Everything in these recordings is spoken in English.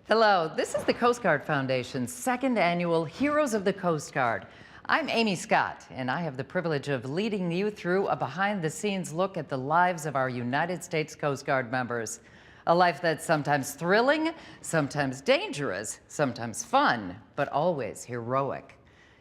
Hello, this is the Coast Guard Foundation's second annual Heroes of the Coast Guard. I'm Amy Scott, and I have the privilege of leading you through a behind-the-scenes look at the lives of our United States Coast Guard members. A life that's sometimes thrilling, sometimes dangerous, sometimes fun, but always heroic.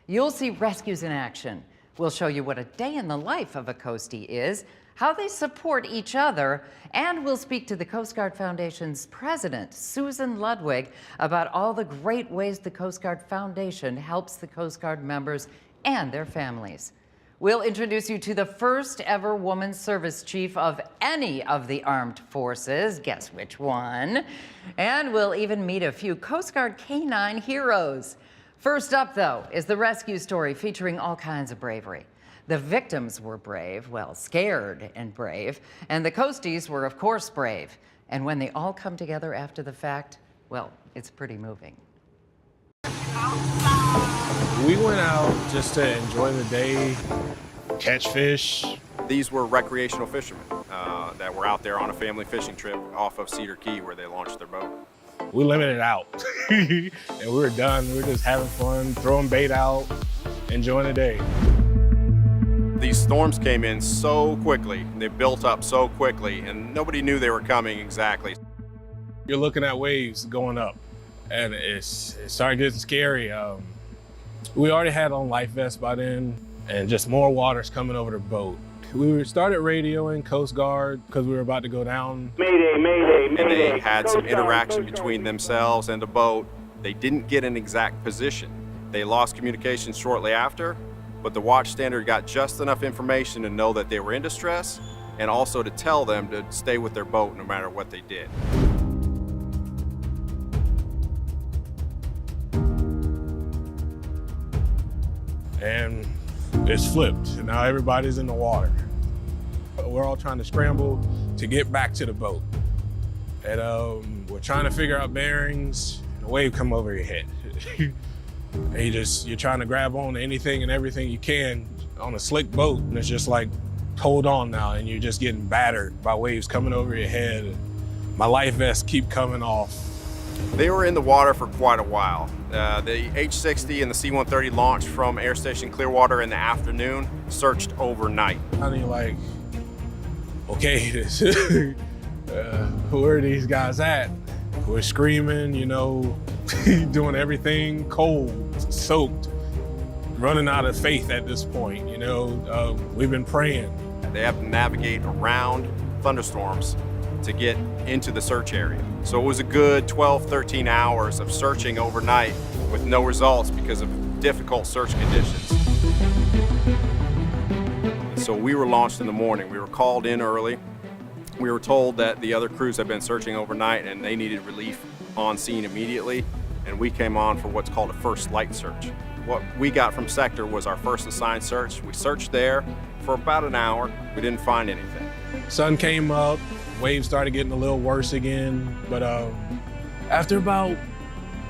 You'll see rescues in action. We'll show you what a day in the life of a Coastie is, how they support each other, and we'll speak to the Coast Guard Foundation's president, Susan Ludwig, about all the great ways the Coast Guard Foundation helps the Coast Guard members and their families. We'll introduce you to the first ever woman service chief of any of the armed forces. Guess which one? And we'll even meet a few Coast Guard canine heroes. First up, though, is the rescue story featuring all kinds of bravery. The victims were brave, well, scared and brave, and the Coasties were, of course, brave. And when they all come together after the fact, well, it's pretty moving. We went out just to enjoy the day, catch fish. These were recreational fishermen that were out there on a family fishing trip off of Cedar Key where they launched their boat. We limited out, and we were done. We were just having fun, throwing bait out, enjoying the day. These storms came in so quickly, they built up so quickly, and nobody knew they were coming exactly. You're looking at waves going up, and it started getting scary. We already had on life vests by then, and just more water's coming over the boat. We started radioing Coast Guard because we were about to go down. Mayday, mayday, mayday. And they had some interaction between themselves and the boat. They didn't get an exact position. They lost communication shortly after, but the watch standard got just enough information to know that they were in distress and also to tell them to stay with their boat no matter what they did. And it's flipped, and now everybody's in the water. We're all trying to scramble to get back to the boat. And we're trying to figure out bearings, and a wave come over your head. And you're trying to grab on to anything and everything you can on a slick boat, and it's just like, hold on now, and you're just getting battered by waves coming over your head. And my life vests keep coming off. They were in the water for quite a while. The H-60 and the C-130 launched from Air Station Clearwater in the afternoon, searched overnight. And you're like, okay, who are these guys at? We're screaming, you know, doing everything cold, soaked, running out of faith at this point, you know. We've been praying. They have to navigate around thunderstorms to get into the search area. So it was a good 12, 13 hours of searching overnight with no results because of difficult search conditions. So we were launched in the morning. We were called in early. We were told that the other crews had been searching overnight and they needed relief on scene immediately, and we came on for what's called a first light search. What we got from sector was our first assigned search. We searched there for about an hour. We didn't find anything. Sun came up, waves started getting a little worse again, but after about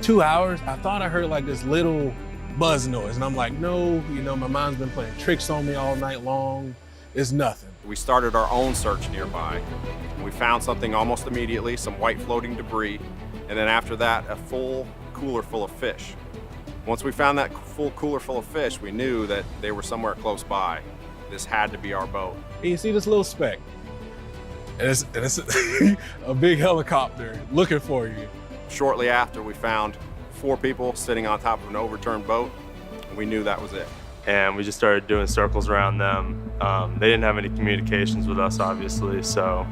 2 hours, I thought I heard like this little buzz noise, and I'm like, no, you know, my mind's been playing tricks on me all night long. It's nothing. We started our own search nearby. We found something almost immediately, some white floating debris, and then after that, a full cooler full of fish. Once we found that full cooler full of fish, we knew that they were somewhere close by. This had to be our boat. And you see this little speck, and it's a big helicopter looking for you. Shortly after, we found 4 people sitting on top of an overturned boat. We knew that was it. And we just started doing circles around them. They didn't have any communications with us, obviously, so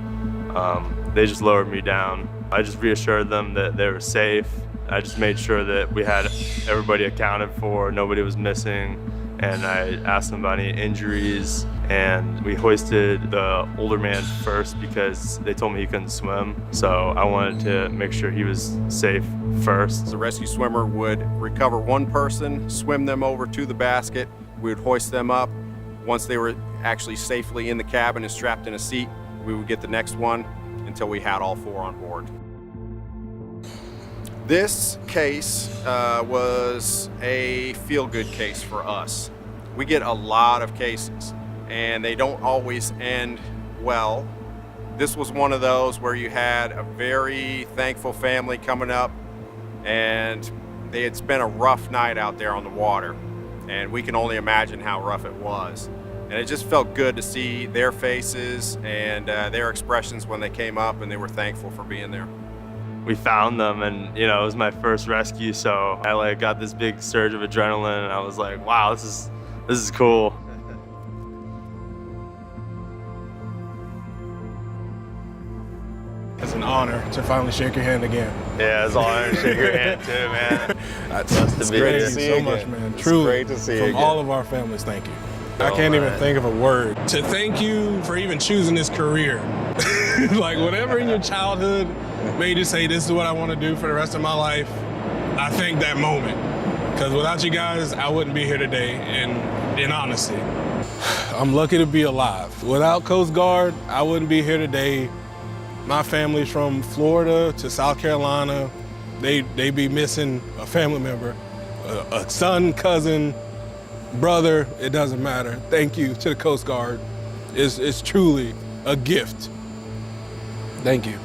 they just lowered me down. I just reassured them that they were safe. I just made sure that we had everybody accounted for, nobody was missing, and I asked them about any injuries, and we hoisted the older man first because they told me he couldn't swim, so I wanted to make sure he was safe first. The rescue swimmer would recover one person, swim them over to the basket. We would hoist them up. Once they were actually safely in the cabin and strapped in a seat, we would get the next one until we had all 4 on board. This case was a feel-good case for us. We get a lot of cases, and they don't always end well. This was one of those where you had a very thankful family coming up and they had spent a rough night out there on the water, and we can only imagine how rough it was. And it just felt good to see their faces and their expressions when they came up and they were thankful for being there. We found them, and it was my first rescue, so I got this big surge of adrenaline, and I was like, wow, this is cool. It's an honor to finally shake your hand again. Yeah, it's an honor to shake your hand too, man. It's great to see you so much, man. Truly, great to see you from again. all of our families, thank you. I can't even think of a word to thank you for even choosing this career. Like whatever in your childhood made you say, this is what I want to do for the rest of my life. I thank that moment, because without you guys, I wouldn't be here today. And in honesty, I'm lucky to be alive. Without Coast Guard, I wouldn't be here today. My family's from Florida to South Carolina. They be missing a family member, a son, cousin, brother, it doesn't matter. Thank you to the Coast Guard. It's truly a gift. Thank you.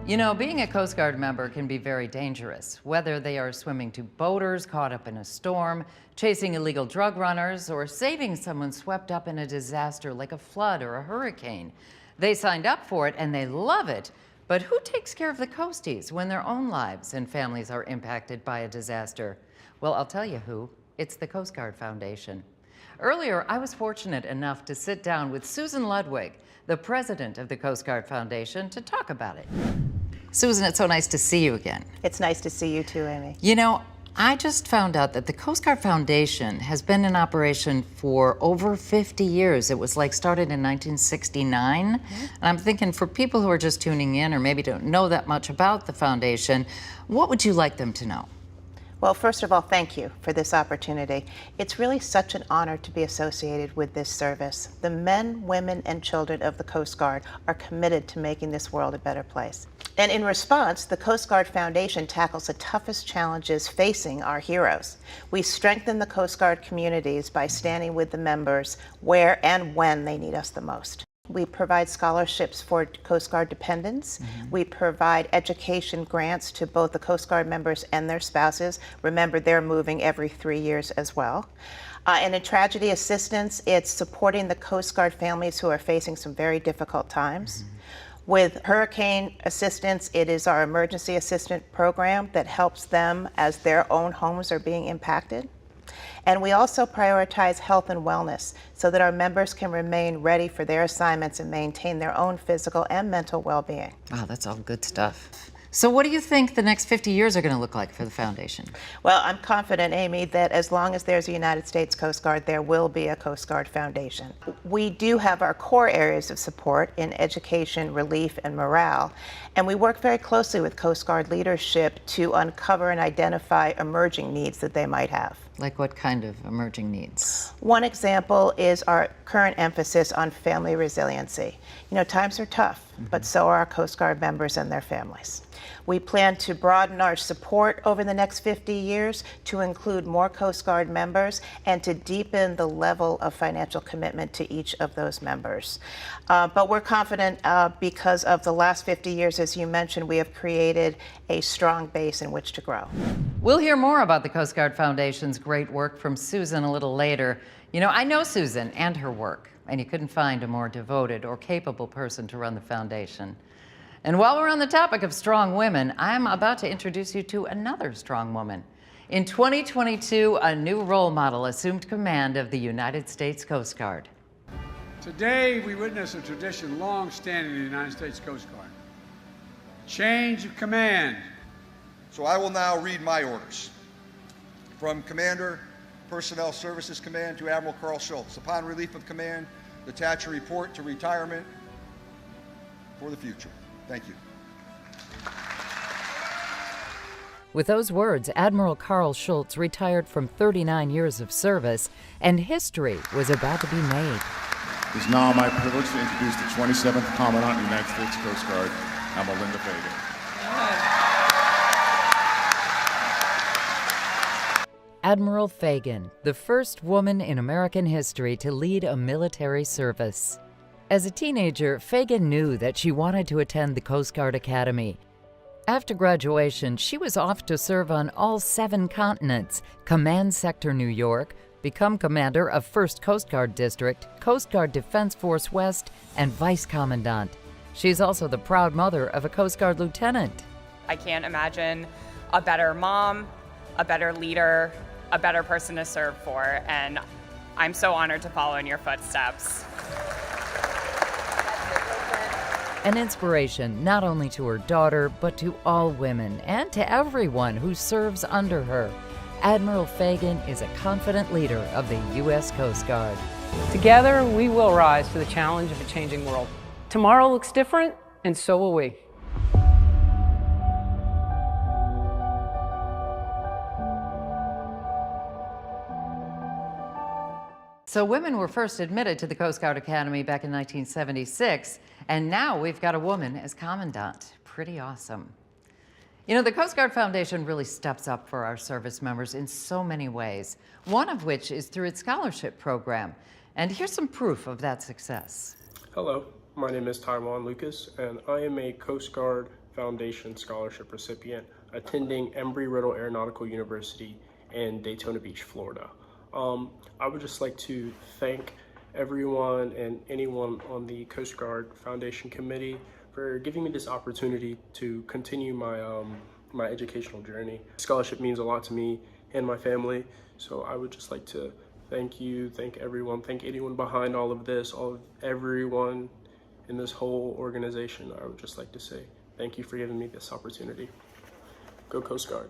Being a Coast Guard member can be very dangerous, whether they are swimming to boaters caught up in a storm, chasing illegal drug runners, or saving someone swept up in a disaster like a flood or a hurricane. They signed up for it and they love it, but who takes care of the coasties when their own lives and families are impacted by a disaster? Well, I'll tell you who. It's the Coast Guard Foundation. Earlier, I was fortunate enough to sit down with Susan Ludwig, the president of the Coast Guard Foundation, to talk about it. Susan, it's so nice to see you again. It's nice to see you too, Amy. I just found out that the Coast Guard Foundation has been in operation for over 50 years. It was started in 1969. And I'm thinking for people who are just tuning in or maybe don't know that much about the foundation, what would you like them to know? Well, first of all, thank you for this opportunity. It's really such an honor to be associated with this service. The men, women, and children of the Coast Guard are committed to making this world a better place. And in response, the Coast Guard Foundation tackles the toughest challenges facing our heroes. We strengthen the Coast Guard communities by standing with the members where and when they need us the most. We provide scholarships for Coast Guard dependents. We provide education grants to both the Coast Guard members and their spouses. Remember, they're moving every 3 years as well. And in tragedy assistance, it's supporting the Coast Guard families who are facing some very difficult times. With hurricane assistance, it is our emergency assistant program that helps them as their own homes are being impacted. And we also prioritize health and wellness so that our members can remain ready for their assignments and maintain their own physical and mental well-being. Wow, that's all good stuff. So what do you think the next 50 years are going to look like for the foundation? Well, I'm confident, Amy, that as long as there's a United States Coast Guard, there will be a Coast Guard Foundation. We do have our core areas of support in education, relief, and morale, and we work very closely with Coast Guard leadership to uncover and identify emerging needs that they might have. Like what kind of emerging needs? One example is our current emphasis on family resiliency. Times are tough, but so are our Coast Guard members and their families. We plan to broaden our support over the next 50 years to include more Coast Guard members and to deepen the level of financial commitment to each of those members. But we're confident because of the last 50 years, as you mentioned, we have created a strong base in which to grow. We'll hear more about the Coast Guard Foundation's great work from Susan a little later. I know Susan and her work, and you couldn't find a more devoted or capable person to run the foundation. And while we're on the topic of strong women, I'm about to introduce you to another strong woman. In 2022, a new role model assumed command of the United States Coast Guard. Today, we witness a tradition long standing in the United States Coast Guard. Change of command. So I will now read my orders. From Commander, Personnel Services Command to Admiral Carl Schultz. Upon relief of command, detach a report to retirement for the future. Thank you. With those words, Admiral Carl Schultz retired from 39 years of service, and history was about to be made. It is now my privilege to introduce the 27th Commandant of the United States Coast Guard, Admiral Fagan. Admiral Fagan, the first woman in American history to lead a military service. As a teenager, Fagan knew that she wanted to attend the Coast Guard Academy. After graduation, she was off to serve on all 7 continents, Command Sector New York, become commander of 1st Coast Guard District, Coast Guard Defense Force West, and Vice Commandant. She's also the proud mother of a Coast Guard lieutenant. I can't imagine a better mom, a better leader, a better person to serve for, and I'm so honored to follow in your footsteps. An inspiration not only to her daughter, but to all women and to everyone who serves under her. Admiral Fagan is a confident leader of the U.S. Coast Guard. Together, we will rise to the challenge of a changing world. Tomorrow looks different, and so will we. So women were first admitted to the Coast Guard Academy back in 1976, and now we've got a woman as commandant. Pretty awesome. You know, the Coast Guard Foundation really steps up for our service members in so many ways, one of which is through its scholarship program. And here's some proof of that success. Hello, my name is Taiwan Lucas, and I am a Coast Guard Foundation scholarship recipient attending Embry-Riddle Aeronautical University in Daytona Beach, Florida. I would just like to thank everyone and anyone on the Coast Guard Foundation Committee for giving me this opportunity to continue my educational journey. Scholarship means a lot to me and my family, so I would just like to thank you, thank everyone, thank anyone behind all of this, everyone in this whole organization. I would just like to say thank you for giving me this opportunity. Go Coast Guard.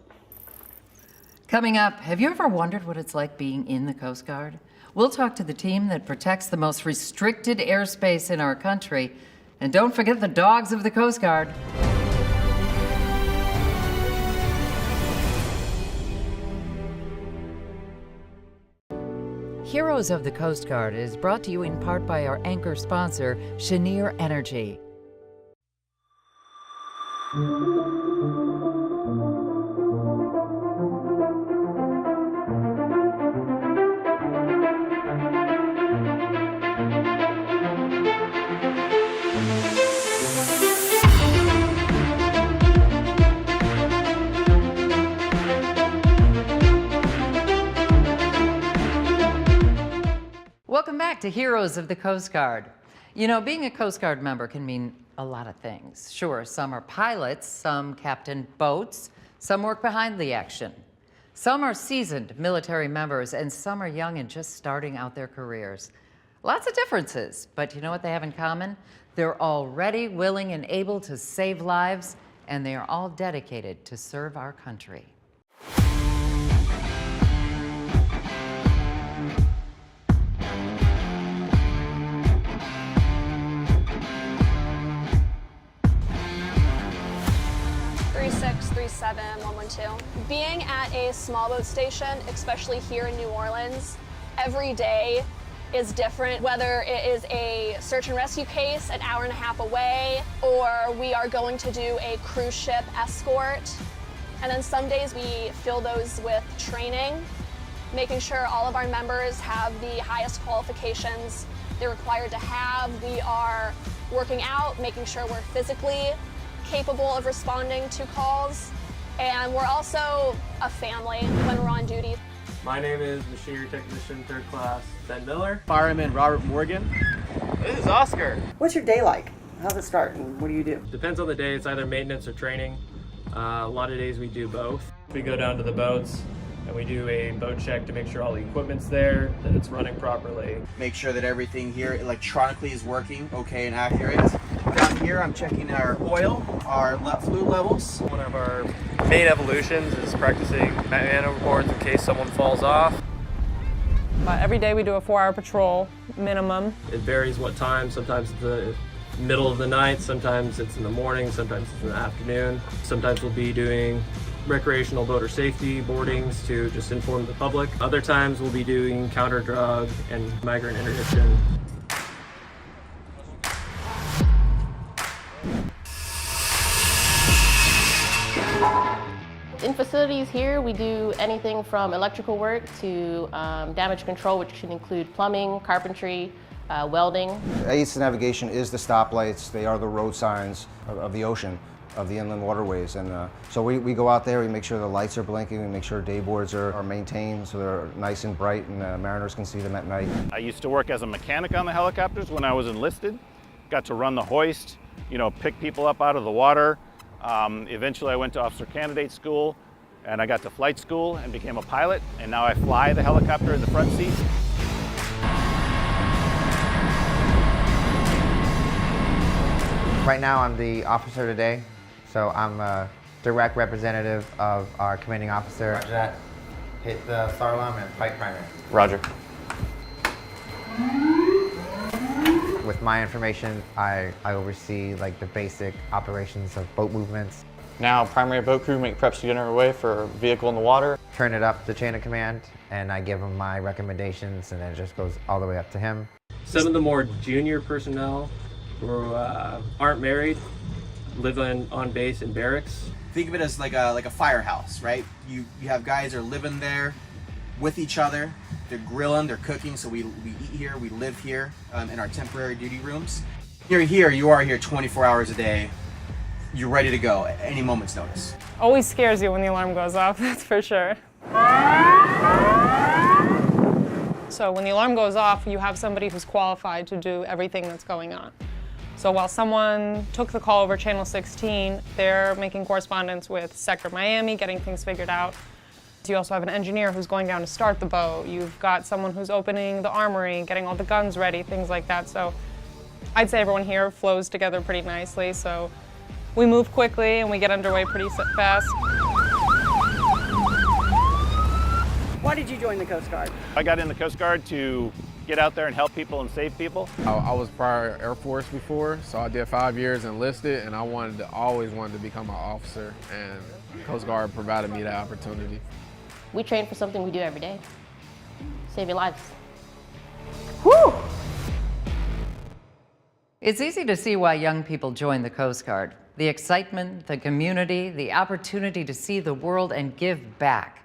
Coming up, have you ever wondered what it's like being in the Coast Guard? We'll talk to the team that protects the most restricted airspace in our country. And don't forget the dogs of the Coast Guard. Heroes of the Coast Guard is brought to you in part by our anchor sponsor, Cheniere Energy. Welcome back to Heroes of the Coast Guard. You know, being a Coast Guard member can mean a lot of things. Sure, some are pilots, some captain boats, some work behind the action. Some are seasoned military members, and some are young and just starting out their careers. Lots of differences, but you know what they have in common? They're all ready, willing, and able to save lives, and they are all dedicated to serve our country. Being at a small boat station, especially here in New Orleans, every day is different, whether it is a search and rescue case an hour and a half away, or we are going to do a cruise ship escort. And then some days we fill those with training, making sure all of our members have the highest qualifications they're required to have. We are working out, making sure we're physically capable of responding to calls. And we're also a family when we're on duty. My name is Machinery Technician 3rd Class Ben Miller. Fireman Robert Morgan. This is Oscar. What's your day like? How's it start and what do you do? Depends on the day. It's either maintenance or training. A lot of days we do both. We go down to the boats and we do a boat check to make sure all the equipment's there, that it's running properly. Make sure that everything here electronically is working okay and accurate. Down here I'm checking our oil, our fluid levels. One of our main evolutions is practicing man overboards in case someone falls off. Every day we do a 4-hour patrol minimum. It varies what time. Sometimes it's the middle of the night, sometimes it's in the morning, sometimes it's in the afternoon. Sometimes we'll be doing recreational boater safety boardings to just inform the public. Other times we'll be doing counter drug and migrant interdiction. In facilities here, we do anything from electrical work to damage control, which can include plumbing, carpentry, welding. ACE navigation is the stoplights. They are the road signs of the ocean. of the inland waterways. And so we go out there, we make sure the lights are blinking, we make sure day boards are maintained so they're nice and bright and mariners can see them at night. I used to work as a mechanic on the helicopters when I was enlisted. Got to run the hoist, pick people up out of the water. Eventually I went to officer candidate school and I got to flight school and became a pilot, and now I fly the helicopter in the front seat. Right now I'm the officer today, so I'm a direct representative of our commanding officer. Roger that. Hit the SAR alarm and pipe primary. Roger. With my information, I oversee like the basic operations of boat movements. Now, primary boat crew make preps to get underway for a vehicle in the water. Turn it up the chain of command, and I give him my recommendations, and then it just goes all the way up to him. Some of the more junior personnel who aren't married live on base in barracks. Think of it as like a firehouse, right? You have guys that are living there with each other. They're grilling, they're cooking, so we eat here, we live here in our temporary duty rooms. You're here, you are here 24 hours a day. You're ready to go at any moment's notice. Always scares you when the alarm goes off, that's for sure. So when the alarm goes off, you have somebody who's qualified to do everything that's going on. So while someone took the call over Channel 16, they're making correspondence with Sector Miami, getting things figured out. You also have an engineer who's going down to start the boat. You've got someone who's opening the armory, getting all the guns ready, things like that. So I'd say everyone here flows together pretty nicely. So we move quickly and we get underway pretty fast. Why did you join the Coast Guard? I got in the Coast Guard to get out there and help people and save people. I was prior Air Force before, so I did 5 years enlisted, and I always wanted to become an officer, and Coast Guard provided me that opportunity. We train for something we do every day. Save your lives. Whew! It's easy to see why young people join the Coast Guard. The excitement, the community, the opportunity to see the world and give back.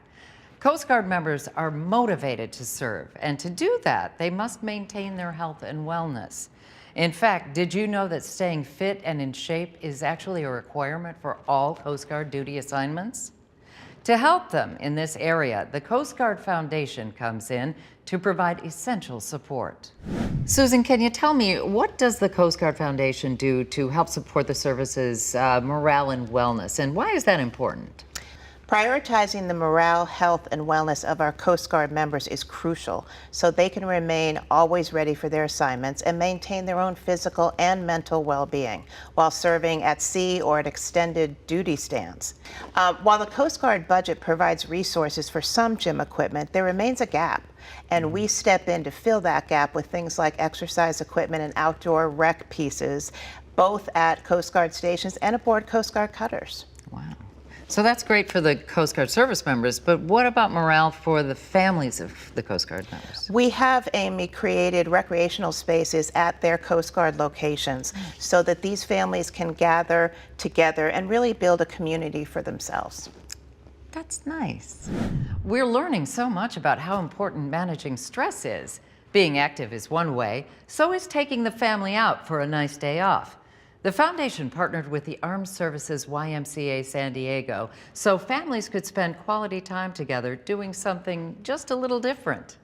Coast Guard members are motivated to serve, and to do that, they must maintain their health and wellness. In fact, did you know that staying fit and in shape is actually a requirement for all Coast Guard duty assignments? To help them in this area, the Coast Guard Foundation comes in to provide essential support. Susan, can you tell me, what does the Coast Guard Foundation do to help support the service's morale and wellness, and why is that important? Prioritizing the morale, health, and wellness of our Coast Guard members is crucial so they can remain always ready for their assignments and maintain their own physical and mental well-being while serving at sea or at extended duty stands. While the Coast Guard budget provides resources for some gym equipment, there remains a gap, and we step in to fill that gap with things like exercise equipment and outdoor rec pieces, both at Coast Guard stations and aboard Coast Guard cutters. Wow. So that's great for the Coast Guard service members, but what about morale for the families of the Coast Guard members? We have, Amy, created recreational spaces at their Coast Guard locations so that these families can gather together and really build a community for themselves. That's nice. We're learning so much about how important managing stress is. Being active is one way, so is taking the family out for a nice day off. The foundation partnered with the Armed Services YMCA San Diego so families could spend quality time together doing something just a little different.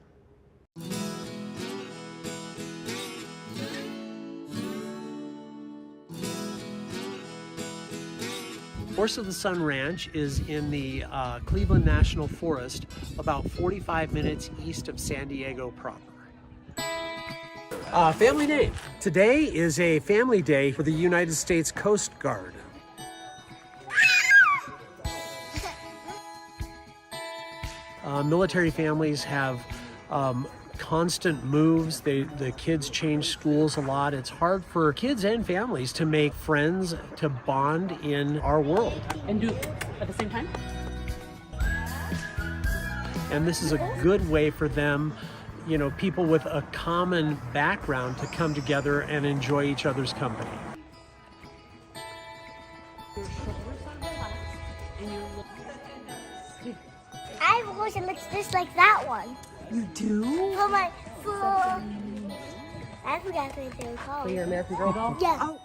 Horse of the Sun Ranch is in the Cleveland National Forest, about 45 minutes east of San Diego proper. Family day. Today is a family day for the United States Coast Guard. Military families have constant moves. The kids change schools a lot. It's hard for kids and families to make friends, to bond in our world. And do at the same time? And this is a good way for them, you know, people with a common background to come together and enjoy each other's company. I have a horse that looks just like that one. You do? I forgot what they were called. For your American Girl doll? Yeah. Oh.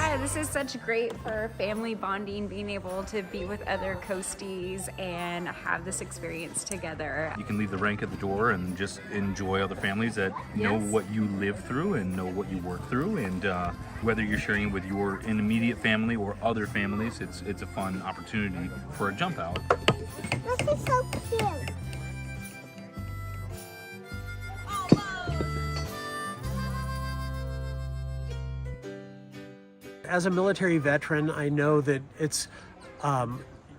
Yeah, this is such great for family bonding, being able to be with other coasties and have this experience together. You can leave the rank at the door and just enjoy other families that know what you live through and know what you work through, and whether you're sharing it with your immediate family or other families, it's a fun opportunity for a jump out. This is so cute. As a military veteran, I know that it's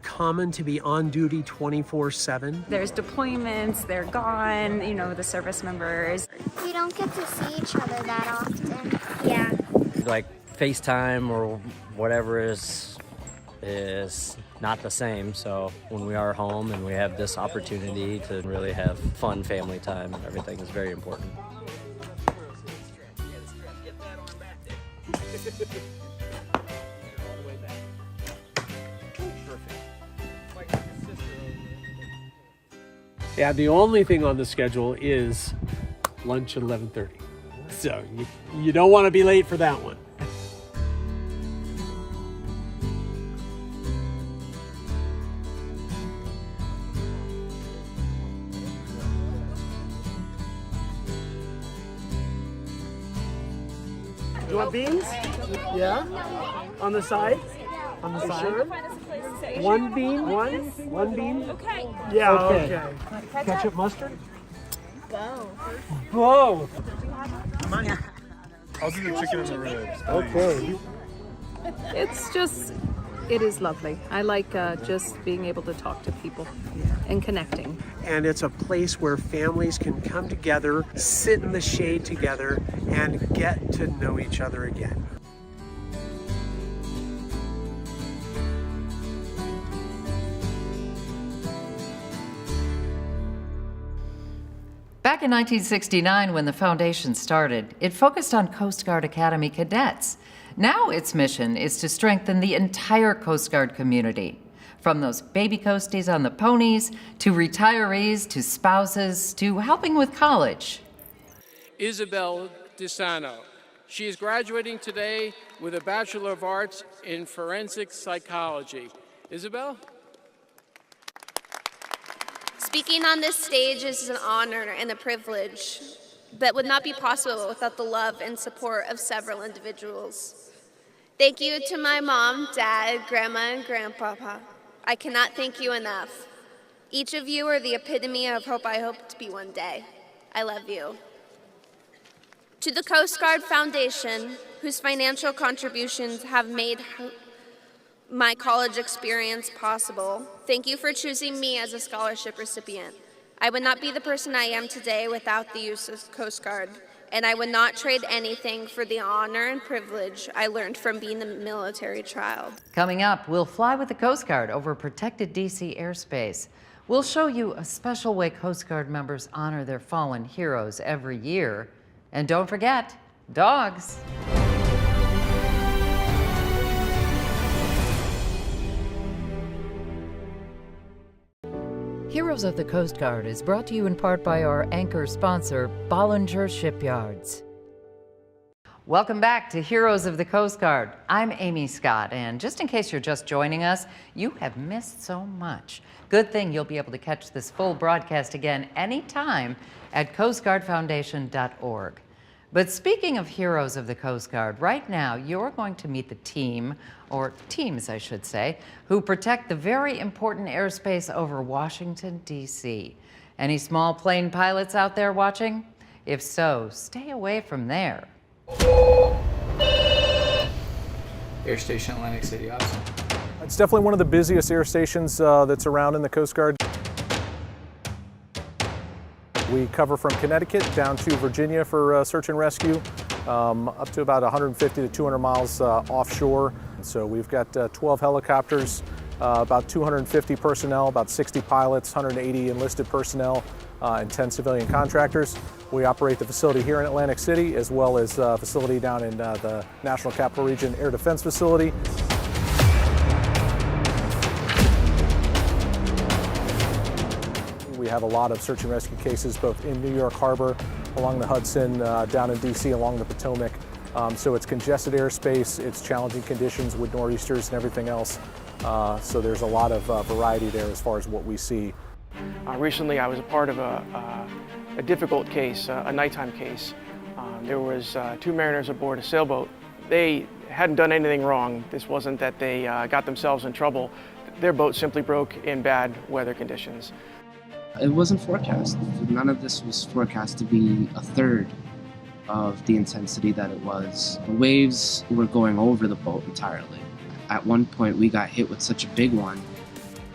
common to be on duty 24/7. There's deployments, they're gone, you know, the service members. We don't get to see each other that often. Yeah. Like FaceTime or whatever is not the same. So when we are home and we have this opportunity to really have fun family time, everything is very important. Yeah, the only thing on the schedule is lunch at 11:30. So you don't want to be late for that one. You want beans? Yeah? On the side? On the side? Sure? One bean? One bean? Okay. Yeah, okay. Ketchup, mustard? Whoa. I'll do the chicken and the ribs. Okay. It is lovely. I like just being able to talk to people and connecting. And it's a place where families can come together, sit in the shade together, and get to know each other again. Back in 1969, when the foundation started, it focused on Coast Guard Academy cadets. Now its mission is to strengthen the entire Coast Guard community, from those baby coasties on the ponies, to retirees, to spouses, to helping with college. Isabel DeSano. She is graduating today with a Bachelor of Arts in Forensic Psychology. Isabel? Speaking on this stage is an honor and a privilege that would not be possible without the love and support of several individuals. Thank you to my mom, dad, grandma, and grandpapa. I cannot thank you enough. Each of you are the epitome of hope I hope to be one day. I love you. To the Coast Guard Foundation, whose financial contributions have made my college experience possible, thank you for choosing me as a scholarship recipient. I would not be the person I am today without the use of Coast Guard, and I would not trade anything for the honor and privilege I learned from being a military child. Coming up, we'll fly with the Coast Guard over protected D.C. airspace. We'll show you a special way Coast Guard members honor their fallen heroes every year. And don't forget, dogs. Heroes of the Coast Guard is brought to you in part by our anchor sponsor, Bollinger Shipyards. Welcome back to Heroes of the Coast Guard. I'm Amy Scott, and just in case you're just joining us, you have missed so much. Good thing you'll be able to catch this full broadcast again anytime at coastguardfoundation.org. But speaking of Heroes of the Coast Guard, right now you're going to meet the team, or teams I should say, who protect the very important airspace over Washington, D.C. Any small plane pilots out there watching? If so, stay away from there. Air Station Atlantic City, awesome. It's definitely one of the busiest air stations that's around in the Coast Guard. We cover from Connecticut down to Virginia for search and rescue, up to about 150 to 200 miles offshore. So we've got 12 helicopters, about 250 personnel, about 60 pilots, 180 enlisted personnel, and 10 civilian contractors. We operate the facility here in Atlantic City, as well as a facility down in the National Capital Region Air Defense Facility. We have a lot of search and rescue cases both in New York Harbor, along the Hudson, down in D.C., along the Potomac, So it's congested airspace, it's challenging conditions with nor'easters and everything else. So there's a lot of variety there as far as what we see. Recently I was a part of a difficult case, a nighttime case. There was 2 mariners aboard a sailboat. They hadn't done anything wrong. This wasn't that they got themselves in trouble. Their boat simply broke in bad weather conditions. It wasn't forecast. None of this was forecast to be a third of the intensity that it was. The waves were going over the boat entirely. At one point we got hit with such a big one,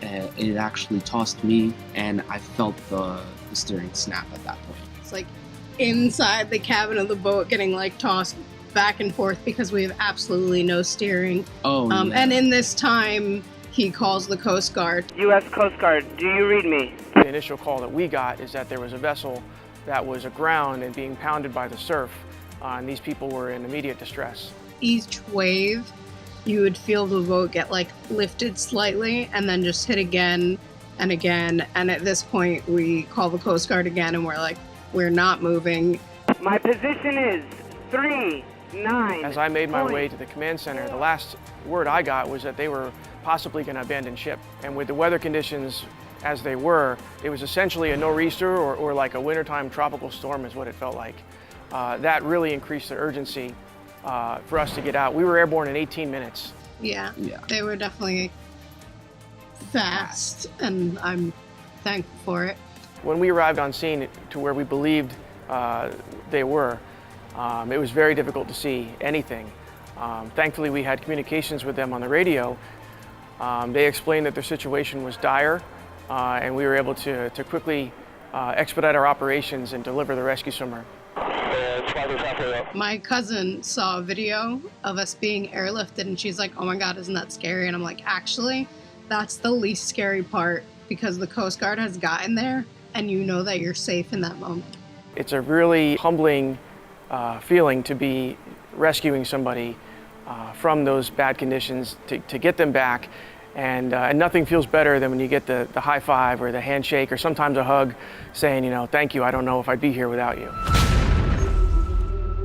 it actually tossed me and I felt the steering snap at that point. It's like inside the cabin of the boat getting like tossed back and forth because we have absolutely no steering. Oh, yeah. And in this time, he calls the Coast Guard. U.S. Coast Guard, do you read me? The initial call that we got is that there was a vessel that was aground and being pounded by the surf, and these people were in immediate distress. Each wave, you would feel the boat get like lifted slightly and then just hit again and again. And at this point, we call the Coast Guard again and we're like, we're not moving. My position is 39. As I made my way to the command center, the last word I got was that they were possibly going to abandon ship. And with the weather conditions as they were, it was essentially a nor'easter or like a wintertime tropical storm is what it felt like. That really increased the urgency for us to get out. We were airborne in 18 minutes. Yeah, they were definitely fast and I'm thankful for it. When we arrived on scene to where we believed they were, it was very difficult to see anything. Thankfully, we had communications with them on the radio. They explained that their situation was dire, and we were able to quickly expedite our operations and deliver the rescue swimmer. My cousin saw a video of us being airlifted and she's like, oh my God, isn't that scary? And I'm like, actually, that's the least scary part because the Coast Guard has gotten there and you know that you're safe in that moment. It's a really humbling feeling to be rescuing somebody from those bad conditions, to get them back. And nothing feels better than when you get the high five or the handshake or sometimes a hug saying, you know, thank you, I don't know if I'd be here without you.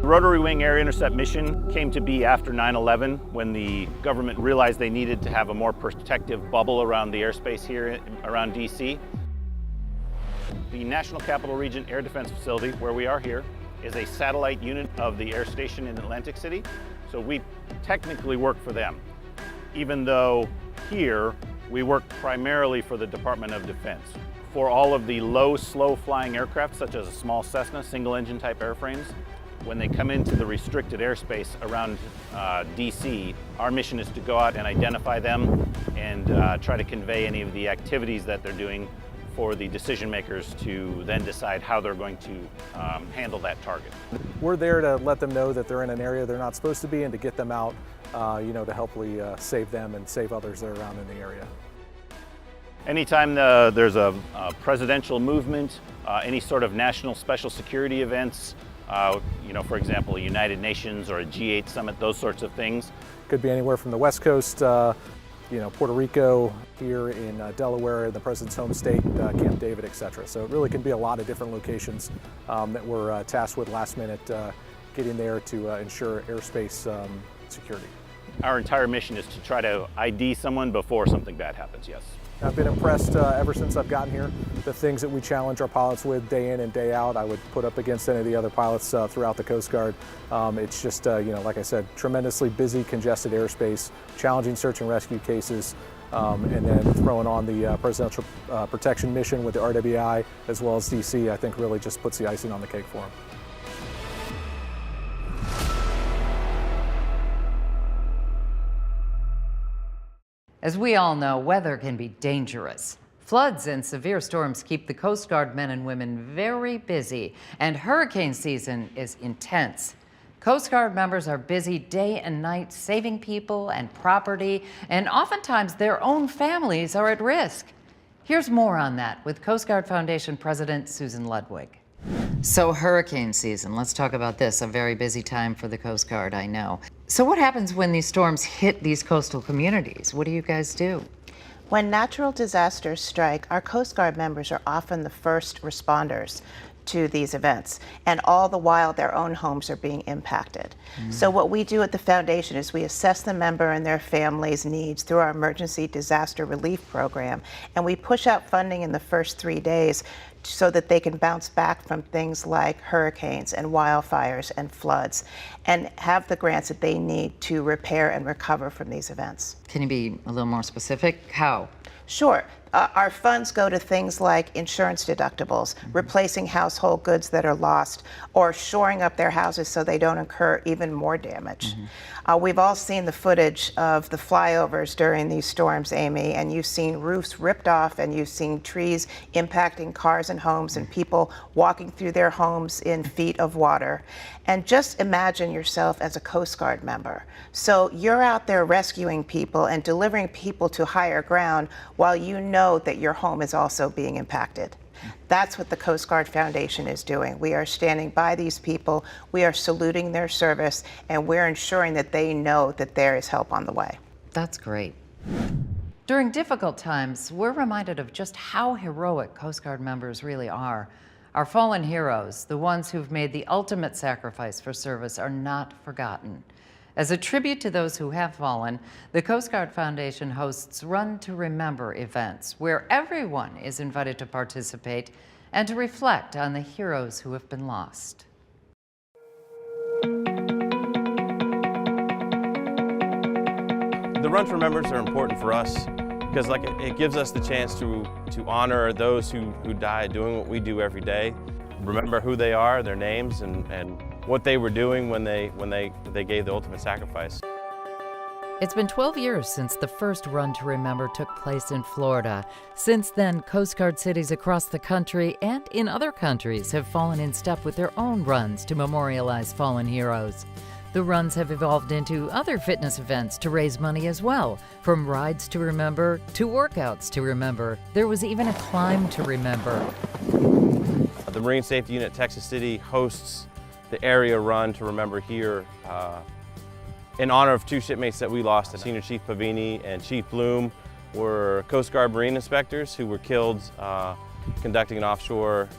The Rotary Wing Air Intercept mission came to be after 9/11 when the government realized they needed to have a more protective bubble around the airspace here around DC. The National Capital Region Air Defense Facility, where we are here, is a satellite unit of the air station in Atlantic City. So we technically work for them, even though here we work primarily for the Department of Defense. For all of the low, slow-flying aircraft, such as a small Cessna, single-engine type airframes, when they come into the restricted airspace around DC, our mission is to go out and identify them and try to convey any of the activities that they're doing for the decision makers to then decide how they're going to handle that target. We're there to let them know that they're in an area they're not supposed to be and to get them out, to hopefully save them and save others that are around in the area. Anytime there's a presidential movement, any sort of national special security events, for example, a United Nations or a G8 summit, those sorts of things. Could be anywhere from the West Coast, Puerto Rico, here in Delaware, the President's home state, Camp David, etc. So it really can be a lot of different locations that we're tasked with last minute getting there to ensure airspace security. Our entire mission is to try to ID someone before something bad happens, yes. I've been impressed ever since I've gotten here. The things that we challenge our pilots with day in and day out, I would put up against any of the other pilots throughout the Coast Guard. It's just, like I said, tremendously busy, congested airspace, challenging search and rescue cases, and then throwing on the Presidential Protection Mission with the RWI as well as DC, I think really just puts the icing on the cake for them. As we all know, weather can be dangerous. Floods and severe storms keep the Coast Guard men and women very busy, and hurricane season is intense. Coast Guard members are busy day and night saving people and property, and oftentimes their own families are at risk. Here's more on that with Coast Guard Foundation President Susan Ludwig. So hurricane season, let's talk about this, a very busy time for the Coast Guard, I know. So what happens when these storms hit these coastal communities? What do you guys do? When natural disasters strike, our Coast Guard members are often the first responders. to these events, and all the while their own homes are being impacted. So what we do at the foundation is we assess the member and their family's needs through our emergency disaster relief program, and we push out funding in the first 3 days so that they can bounce back from things like hurricanes and wildfires and floods, and have the grants that they need to repair and recover from these events. Can you be a little more specific? How? Sure. Our funds go to things like insurance deductibles, replacing household goods that are lost, or shoring up their houses so they don't incur even more damage. We've all seen the footage of the flyovers during these storms, Amy, and you've seen roofs ripped off, and you've seen trees impacting cars and homes, and people walking through their homes in feet of water. And just imagine yourself as a Coast Guard member. So you're out there rescuing people and delivering people to higher ground while you know that your home is also being impacted. That's what the Coast Guard Foundation is doing. We are standing by these people, we are saluting their service, and we're ensuring that they know that there is help on the way. That's great. During difficult times, we're reminded of just how heroic Coast Guard members really are. Our fallen heroes, the ones who've made the ultimate sacrifice for service, are not forgotten. As a tribute to those who have fallen, the Coast Guard Foundation hosts Run to Remember events, where everyone is invited to participate and to reflect on the heroes who have been lost. The Run to Remembers are important for us because it gives us the chance to honor those who died doing what we do every day, remember who they are, their names, and what they were doing when they gave the ultimate sacrifice. It's been 12 years since the first Run to Remember took place in Florida. Since then, Coast Guard cities across the country and in other countries have fallen in step with their own runs to memorialize fallen heroes. The runs have evolved into other fitness events to raise money as well, from rides to remember to workouts to remember. There was even a climb to remember. The Marine Safety Unit Texas City hosts the area Run to Remember here in honor of two shipmates that we lost. Senior Chief Pavini and Chief Bloom were Coast Guard Marine inspectors who were killed conducting an offshore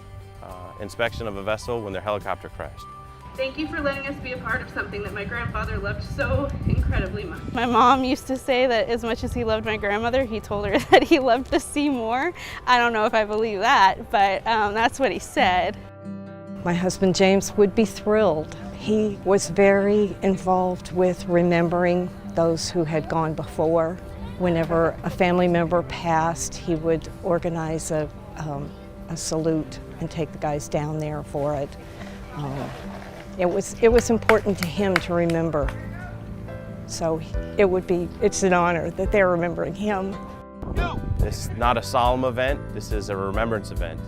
inspection of a vessel when their helicopter crashed. Thank you for letting us be a part of something that my grandfather loved so incredibly much. My mom used to say that as much as he loved my grandmother, he told her that he loved the sea more. I don't know if I believe that, but that's what he said. My husband James would be thrilled. He was very involved with remembering those who had gone before. Whenever a family member passed, he would organize a salute and take the guys down there for it. It was important to him to remember. So it's an honor that they're remembering him. This is not a solemn event, this is a remembrance event.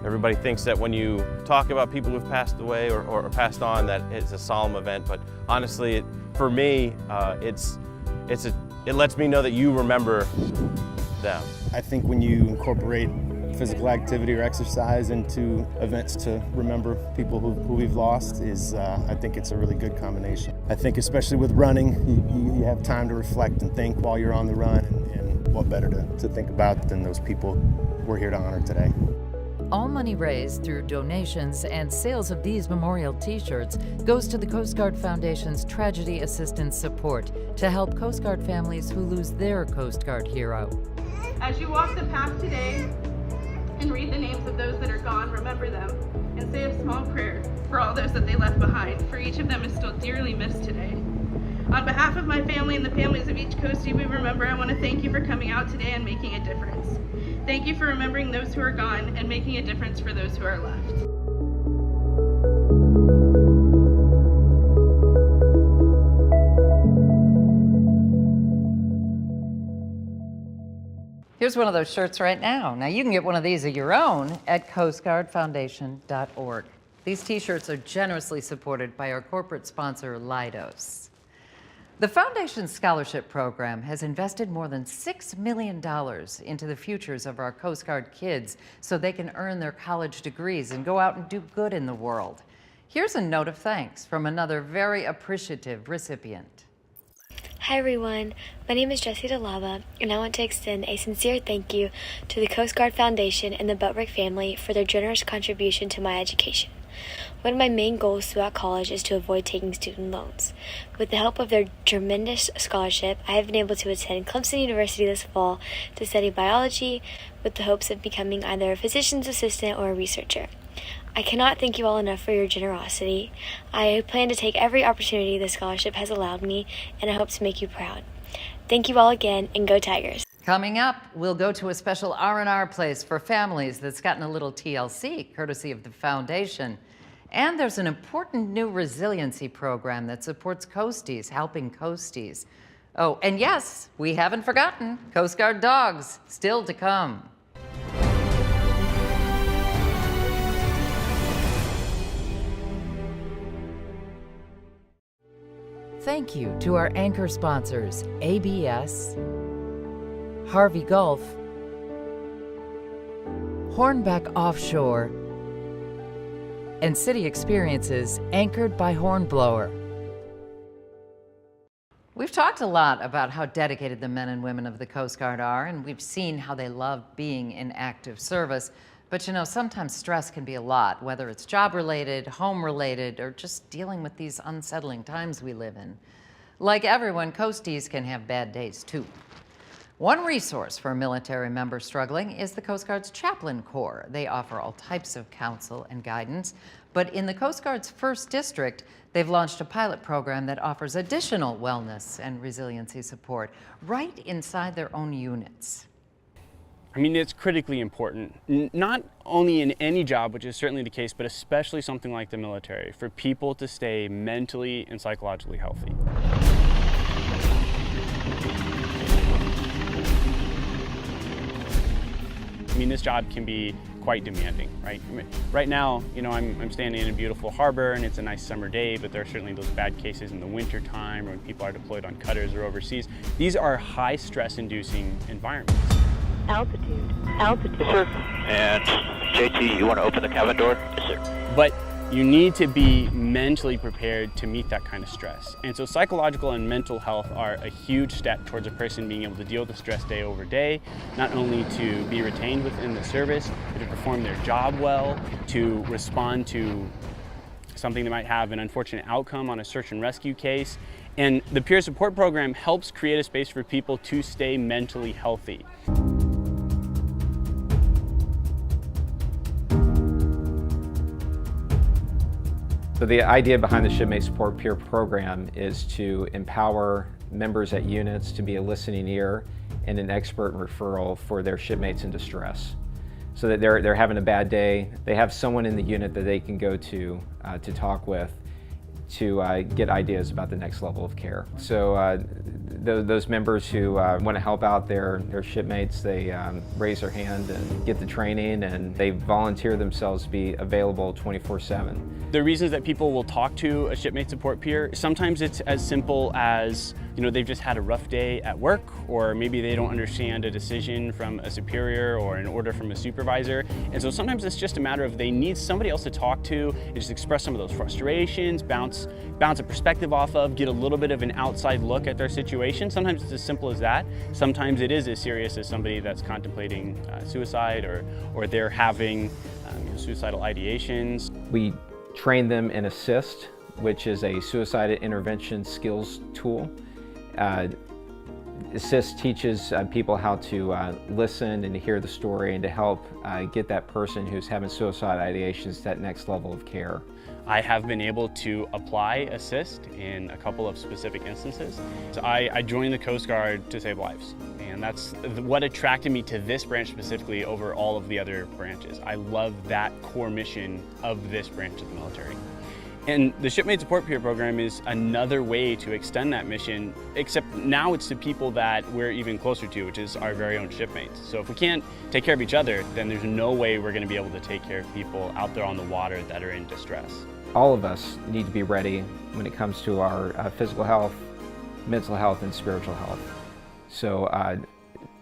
Everybody thinks that when you talk about people who've passed away or passed on that it's a solemn event, but honestly, for me, it lets me know that you remember them. I think when you incorporate physical activity or exercise into events to remember people who we've lost I think it's a really good combination. I think especially with running, you have time to reflect and think while you're on the run, and what better to think about than those people we're here to honor today. All money raised through donations and sales of these memorial t-shirts goes to the Coast Guard Foundation's Tragedy Assistance Support to help Coast Guard families who lose their Coast Guard hero. As you walk the path today and read the names of those that are gone, remember them and say a small prayer for all those that they left behind, for each of them is still dearly missed today. On behalf of my family and the families of each Coastie we remember, I want to thank you for coming out today and making a difference. Thank you for remembering those who are gone and making a difference for those who are left. Here's one of those shirts right now. Now you can get one of these of your own at coastguardfoundation.org. These t-shirts are generously supported by our corporate sponsor, Leidos. The Foundation's scholarship program has invested more than $6 million into the futures of our Coast Guard kids so they can earn their college degrees and go out and do good in the world. Here's a note of thanks from another very appreciative recipient. Hi everyone, my name is Jessie DeLava, and I want to extend a sincere thank you to the Coast Guard Foundation and the Boatwright family for their generous contribution to my education. One of my main goals throughout college is to avoid taking student loans. With the help of their tremendous scholarship, I have been able to attend Clemson University this fall to study biology with the hopes of becoming either a physician's assistant or a researcher. I cannot thank you all enough for your generosity. I plan to take every opportunity the scholarship has allowed me, and I hope to make you proud. Thank you all again, and go Tigers. Coming up, we'll go to a special R&R place for families that's gotten a little TLC, courtesy of the foundation. And there's an important new resiliency program that supports coasties, helping coasties. Oh, and yes, we haven't forgotten, Coast Guard dogs, still to come. Thank you to our anchor sponsors, ABS, Harvey Gulf, Hornbeck Offshore, and City Experiences, anchored by Hornblower. We've talked a lot about how dedicated the men and women of the Coast Guard are, and we've seen how they love being in active service. But you know, sometimes stress can be a lot, whether it's job-related, home-related, or just dealing with these unsettling times we live in. Like everyone, coasties can have bad days too. One resource for military members struggling is the Coast Guard's Chaplain Corps. They offer all types of counsel and guidance, but in the Coast Guard's 1st District, they've launched a pilot program that offers additional wellness and resiliency support right inside their own units. I mean, it's critically important, not only in any job, which is certainly the case, but especially something like the military, for people to stay mentally and psychologically healthy. I mean, this job can be quite demanding, right? Right now, you know, I'm standing in a beautiful harbor and it's a nice summer day, but there are certainly those bad cases in the winter time or when people are deployed on cutters or overseas. These are high stress-inducing environments. Altitude. Altitude. Yes, sir. And JT, you want to open the cabin door? Yes, sir. But you need to be mentally prepared to meet that kind of stress. And so psychological and mental health are a huge step towards a person being able to deal with the stress day over day, not only to be retained within the service, but to perform their job well, to respond to something that might have an unfortunate outcome on a search and rescue case. And the peer support program helps create a space for people to stay mentally healthy. So the idea behind the Shipmate Support Peer Program is to empower members at units to be a listening ear and an expert referral for their shipmates in distress. So that they're having a bad day, they have someone in the unit that they can go to talk with to get ideas about the next level of care. So those members who want to help out their shipmates, they raise their hand and get the training, and they volunteer themselves to be available 24/7. The reasons that people will talk to a shipmate support peer, sometimes it's as simple as, you know, they've just had a rough day at work, or maybe they don't understand a decision from a superior or an order from a supervisor. And so sometimes it's just a matter of they need somebody else to talk to and just express some of those frustrations, bounce a perspective off of, get a little bit of an outside look at their situation. Sometimes it's as simple as that. Sometimes it is as serious as somebody that's contemplating suicide or they're having suicidal ideations. We train them in ASSIST, which is a suicide intervention skills tool. ASSIST teaches people how to listen and to hear the story and to help get that person who's having suicide ideations to that next level of care. I have been able to apply ASSIST in a couple of specific instances. So I joined the Coast Guard to save lives, and that's what attracted me to this branch specifically over all of the other branches. I love that core mission of this branch of the military. And the Shipmate Support Peer Program is another way to extend that mission, except now it's to people that we're even closer to, which is our very own shipmates. So if we can't take care of each other, then there's no way we're going to be able to take care of people out there on the water that are in distress. All of us need to be ready when it comes to our physical health, mental health, and spiritual health. So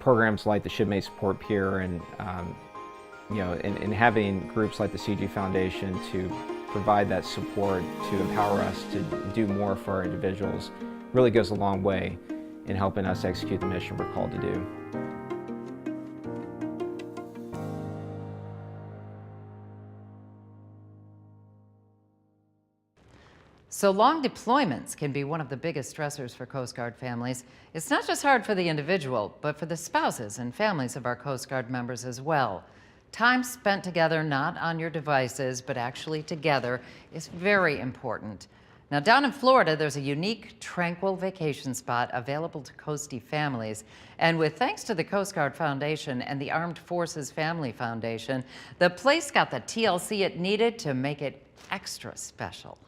programs like the Shipmate Support Peer and and having groups like the CG Foundation to provide that support to empower us to do more for our individuals really goes a long way in helping us execute the mission we're called to do. So long deployments can be one of the biggest stressors for Coast Guard families. It's not just hard for the individual, but for the spouses and families of our Coast Guard members as well. Time spent together, not on your devices, but actually together, is very important. Now, down in Florida, there's a unique, tranquil vacation spot available to coastie families. And with thanks to the Coast Guard Foundation and the Armed Forces Family Foundation, the place got the TLC it needed to make it extra special.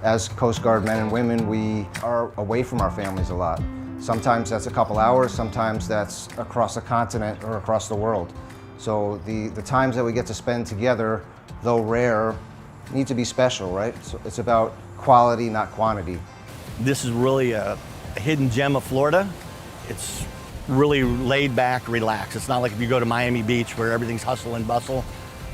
As Coast Guard men and women, we are away from our families a lot. Sometimes that's a couple hours, sometimes that's across a continent or across the world. So the times that we get to spend together, though rare, need to be special, right? So it's about quality, not quantity. This is really a hidden gem of Florida. It's really laid back, relaxed. It's not like if you go to Miami Beach where everything's hustle and bustle.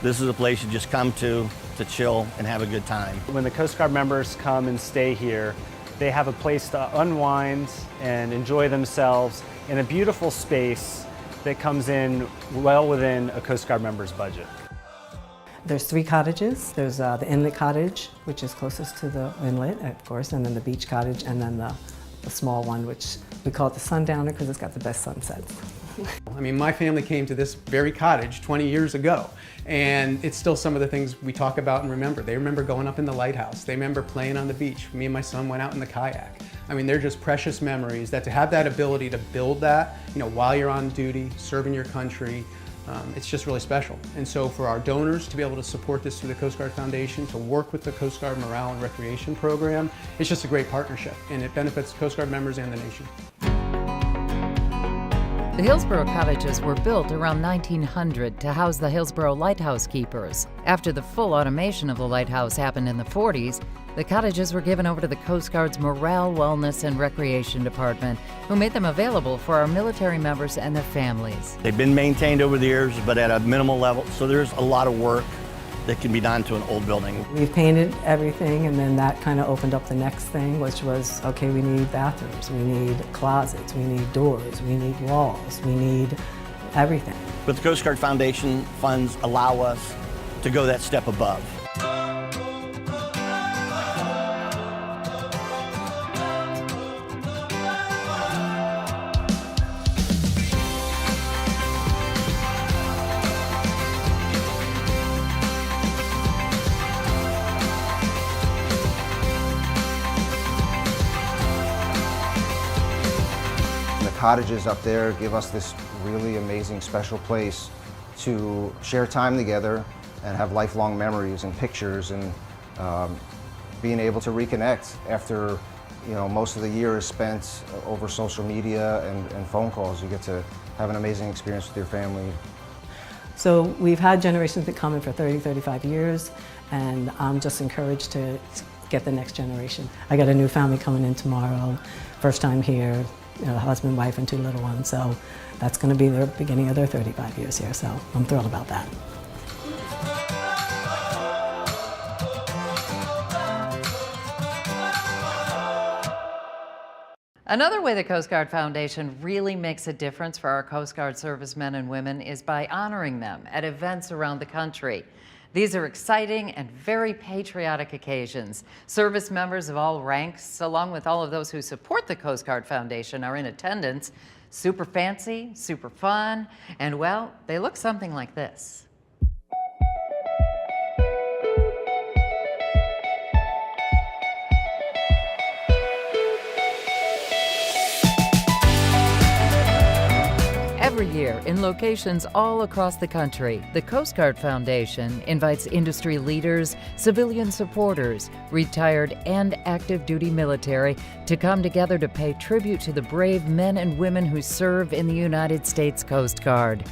This is a place you just come to chill and have a good time. When the Coast Guard members come and stay here, they have a place to unwind and enjoy themselves in a beautiful space that comes in well within a Coast Guard member's budget. There's 3 cottages. There's the inlet cottage, which is closest to the inlet, of course, and then the beach cottage, and then the small one, which we call it the Sundowner because it's got the best sunsets. I mean, my family came to this very cottage 20 years ago, and it's still some of the things we talk about and remember. They remember going up in the lighthouse. They remember playing on the beach. Me and my son went out in the kayak. I mean, they're just precious memories that to have that ability to build that, you know, while you're on duty, serving your country, it's just really special. And so for our donors to be able to support this through the Coast Guard Foundation, to work with the Coast Guard Morale and Recreation Program, it's just a great partnership, and it benefits Coast Guard members and the nation. The Hillsborough cottages were built around 1900 to house the Hillsborough lighthouse keepers. After the full automation of the lighthouse happened in the 40s, the cottages were given over to the Coast Guard's Morale, Wellness, and Recreation Department, who made them available for our military members and their families. They've been maintained over the years, but at a minimal level, so there's a lot of work that can be done to an old building. We've painted everything, and then that kind of opened up the next thing, which was, okay, we need bathrooms, we need closets, we need doors, we need walls, we need everything. But the Coast Guard Foundation funds allow us to go that step above. Cottages up there give us this really amazing special place to share time together and have lifelong memories and pictures, and being able to reconnect after, you know, most of the year is spent over social media and phone calls. You get to have an amazing experience with your family. So we've had generations that come in for 30, 35 years, and I'm just encouraged to get the next generation. I got a new family coming in tomorrow, first time here. You know, husband, wife, and 2 little ones, so that's going to be the beginning of their 35 years here, so I'm thrilled about that. Another way the Coast Guard Foundation really makes a difference for our Coast Guard servicemen and women is by honoring them at events around the country. These are exciting and very patriotic occasions. Service members of all ranks, along with all of those who support the Coast Guard Foundation, are in attendance. Super fancy, super fun, and well, they look something like this. Every year, in locations all across the country, the Coast Guard Foundation invites industry leaders, civilian supporters, retired and active duty military to come together to pay tribute to the brave men and women who serve in the United States Coast Guard.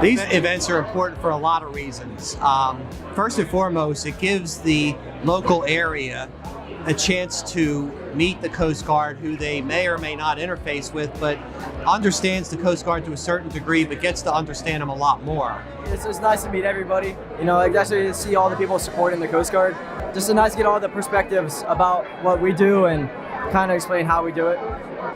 These events are important for a lot of reasons. First and foremost, it gives the local area a chance to meet the Coast Guard, who they may or may not interface with, but understands the Coast Guard to a certain degree, but gets to understand them a lot more. It's nice to meet everybody. You know, especially to see all the people supporting the Coast Guard. Just nice to get all the perspectives about what we do and kind of explain how we do it.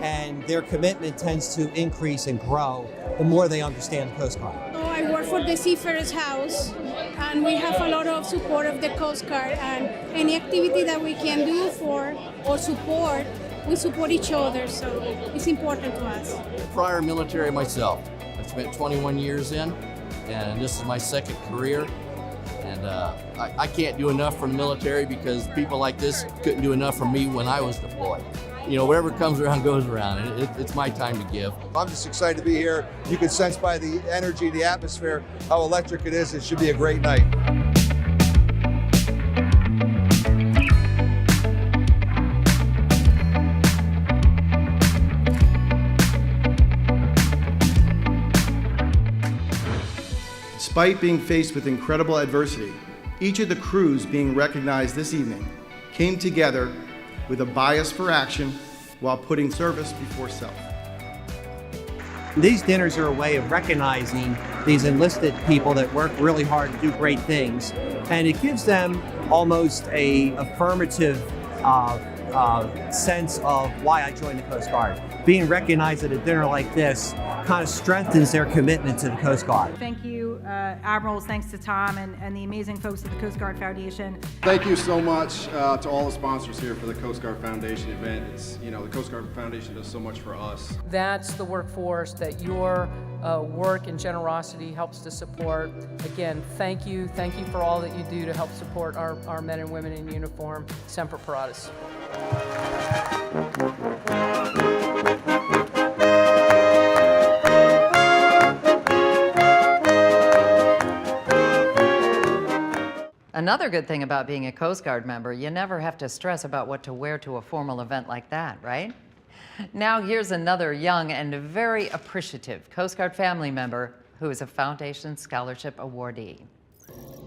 And their commitment tends to increase and grow the more they understand the Coast Guard. I work for the Seafarers House, and we have a lot of support of the Coast Guard, and any activity that we can do for or support, we support each other, so it's important to us. Prior military myself. I've spent 21 years in, and this is my second career. And I can't do enough for the military because people like this couldn't do enough for me when I was deployed. You know, whatever comes around goes around, and it's my time to give. I'm just excited to be here. You can sense by the energy, the atmosphere, how electric it is. It should be a great night. Despite being faced with incredible adversity, each of the crews being recognized this evening came together with a bias for action while putting service before self. These dinners are a way of recognizing these enlisted people that work really hard to do great things, and it gives them almost a affirmative sense of why I joined the Coast Guard. Being recognized at a dinner like this kind of strengthens their commitment to the Coast Guard. Thank you, Admirals, thanks to Tom and the amazing folks at the Coast Guard Foundation. Thank you so much to all the sponsors here for the Coast Guard Foundation event. It's, you know, the Coast Guard Foundation does so much for us. That's the workforce that your work and generosity helps to support. Again, thank you for all that you do to help support our men and women in uniform. Semper Paratus. Another good thing about being a Coast Guard member, you never have to stress about what to wear to a formal event like that, right? Now here's another young and very appreciative Coast Guard family member who is a Foundation Scholarship awardee.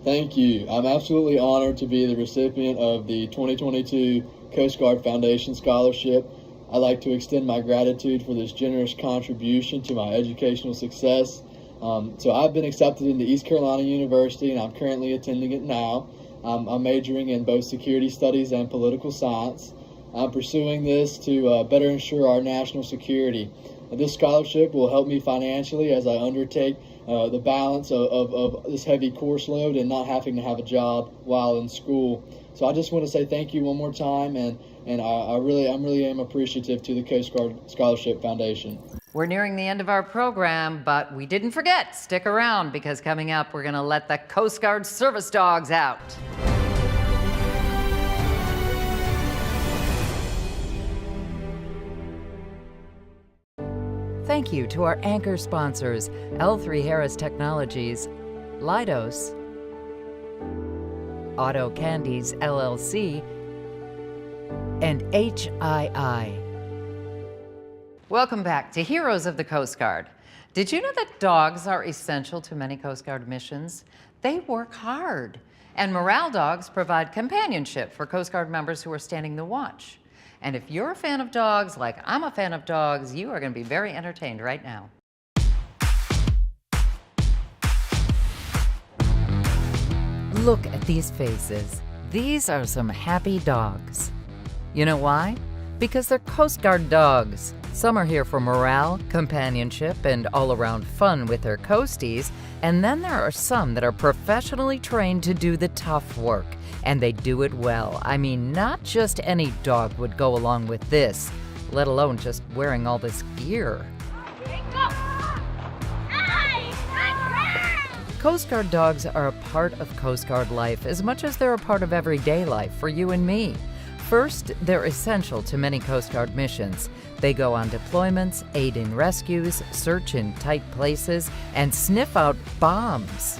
Thank you. I'm absolutely honored to be the recipient of the 2022 Coast Guard Foundation Scholarship. I'd like to extend my gratitude for this generous contribution to my educational success. So I've been accepted into East Carolina University, and I'm currently attending it now. I'm majoring in both security studies and political science. I'm pursuing this to better ensure our national security. This scholarship will help me financially as I undertake the balance of this heavy course load and not having to have a job while in school. So I just want to say thank you one more time, and I really am appreciative to the Coast Guard Scholarship Foundation. We're nearing the end of our program, but we didn't forget. Stick around, because coming up, we're going to let the Coast Guard service dogs out. Thank you to our anchor sponsors, L3 Harris Technologies, Leidos, Auto Candies LLC, and HII. Welcome back to Heroes of the Coast Guard. Did you know that dogs are essential to many Coast Guard missions? They work hard, and morale dogs provide companionship for Coast Guard members who are standing the watch. And if you're a fan of dogs, like I'm a fan of dogs, you are going to be very entertained right now. Look at these faces. These are some happy dogs. You know why? Because they're Coast Guard dogs. Some are here for morale, companionship, and all-around fun with their coasties. And then there are some that are professionally trained to do the tough work. And they do it well. I mean, not just any dog would go along with this, let alone just wearing all this gear. Coast Guard dogs are a part of Coast Guard life as much as they're a part of everyday life for you and me. First, they're essential to many Coast Guard missions. They go on deployments, aid in rescues, search in tight places, and sniff out bombs.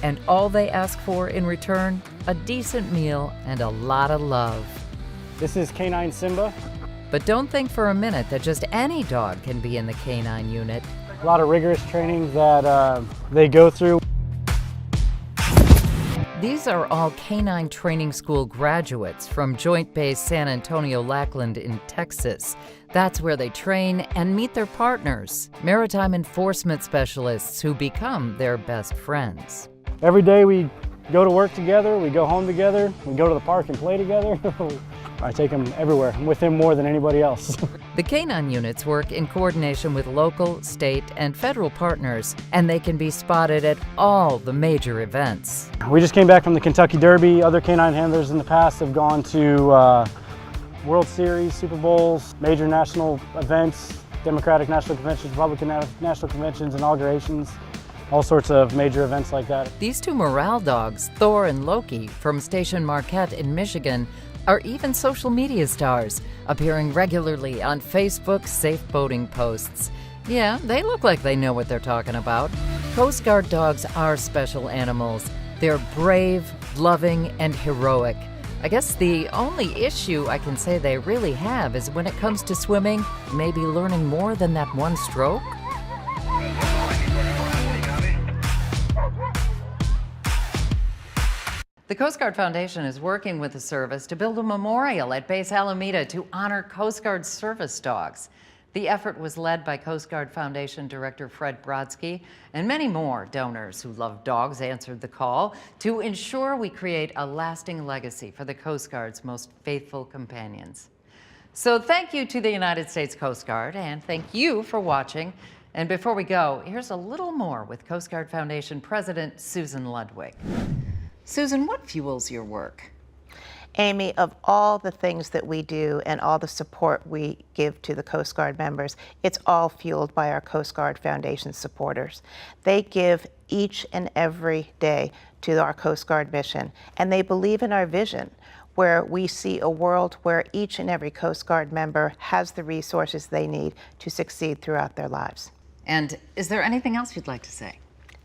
And all they ask for in return, a decent meal and a lot of love. This is Canine Simba. But don't think for a minute that just any dog can be in the Canine unit. A lot of rigorous training that they go through. These are all Canine Training School graduates from Joint Base San Antonio Lackland in Texas. That's where they train and meet their partners, maritime enforcement specialists who become their best friends. Every day we go to work together, we go home together, we go to the park and play together. I take him everywhere. I'm with him more than anybody else. The canine units work in coordination with local, state, and federal partners, and they can be spotted at all the major events. We just came back from the Kentucky Derby. Other canine handlers in the past have gone to World Series, Super Bowls, major national events, Democratic National Conventions, Republican National Conventions, inaugurations, all sorts of major events like that. These two morale dogs, Thor and Loki, from Station Marquette in Michigan, are even social media stars, appearing regularly on Facebook's safe boating posts. Yeah, they look like they know what they're talking about. Coast Guard dogs are special animals. They're brave, loving, and heroic. I guess the only issue I can say they really have is when it comes to swimming, maybe learning more than that one stroke. The Coast Guard Foundation is working with the service to build a memorial at Base Alameda to honor Coast Guard service dogs. The effort was led by Coast Guard Foundation Director Fred Brodsky, and many more donors who love dogs answered the call to ensure we create a lasting legacy for the Coast Guard's most faithful companions. So thank you to the United States Coast Guard, and thank you for watching. And before we go, here's a little more with Coast Guard Foundation President Susan Ludwig. Susan, what fuels your work? Amy, of all the things that we do and all the support we give to the Coast Guard members, it's all fueled by our Coast Guard Foundation supporters. They give each and every day to our Coast Guard mission, and they believe in our vision, where we see a world where each and every Coast Guard member has the resources they need to succeed throughout their lives. And is there anything else you'd like to say?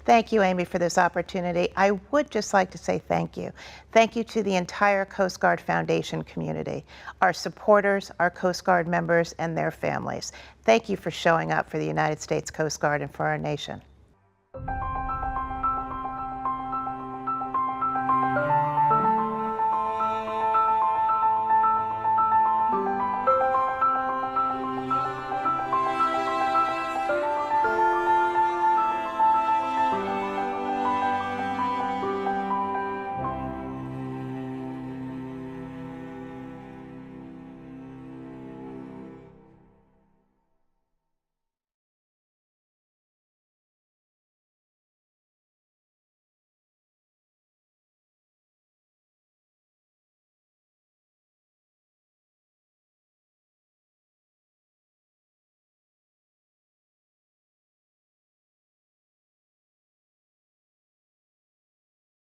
Thank you, Amy, for this opportunity. I would just like to say thank you. Thank you to the entire Coast Guard Foundation community, our supporters, our Coast Guard members, and their families. Thank you for showing up for the United States Coast Guard and for our nation.